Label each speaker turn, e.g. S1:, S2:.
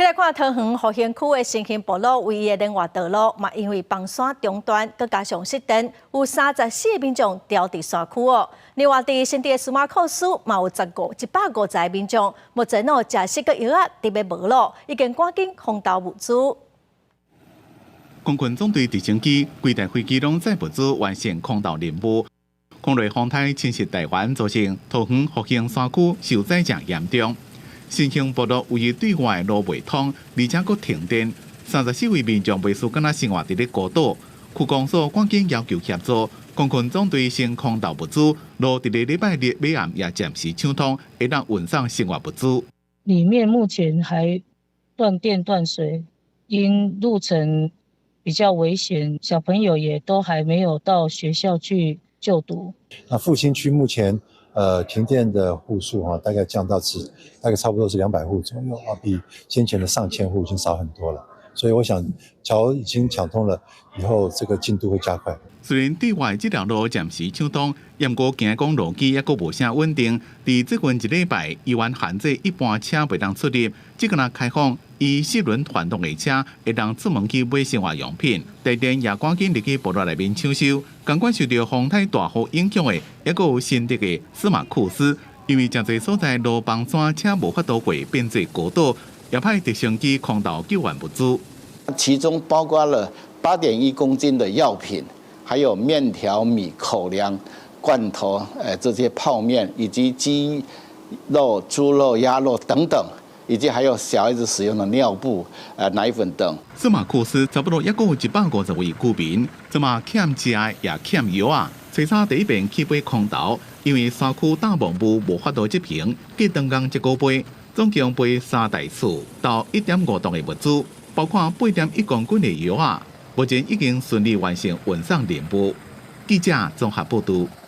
S1: 再来看桃园河兴区的新兴部落唯一的另外道路，嘛因为崩山中断，佮加上熄灯，有34个民众掉伫山区哦。另外，伫新地数码考试嘛有150个民众，目前食食个药特别无路，已经赶紧空投物资。
S2: 空军总队直升机、几台飞机拢载物资完成空投任务。空雷风台侵袭台湾，造成桃园河兴山区受灾情严重。新兴部落唯一对外路未通，而且佫停电，34位民众袂输敢若生活伫咧孤岛。区公所赶紧要求协助，空军总队先空投物资，路伫咧礼拜日尾暗也暂时畅通，会当运送生活物资。
S3: 里面目前还断电断水，因路程比较危险，小朋友也都还没有到学校去就读。
S4: 那复兴区目前停电的户数大概降到大概差不多是200户左右比先前的上千户已经少很多了。所以我想，桥已经抢通了，以后这个进度会加快。
S2: 虽然对外这条路暂时畅通，不过行讲路基还佫无啥稳定。伫最近1礼拜，医院限制一般车袂当出入，只个开放以4轮传动的车会当出门去买生活用品。台电也赶紧入去部落内面抢修。尽管受到风台大雨影响的，还佫有新竹的司马库斯，因为真侪所在路崩山，车无法度过，变做孤岛。也派直升机空投救援物资，
S5: 其中包括了8.1公斤的药品，还有面条、米、口粮、罐头，这些泡面，以及鸡肉、猪肉、鸭肉等等，以及还有小孩子使用的尿布、奶粉等。
S2: 司马库斯差不多也有150位居民，这嘛欠食也欠药啊。吹沙第一遍起飞空投，因为山区大幕布无法度执行，计长工1个月。总共背3台次到1.5吨的物资，包括8.1公斤的药啊，目前已经顺利完成运送任务。记者综合报道。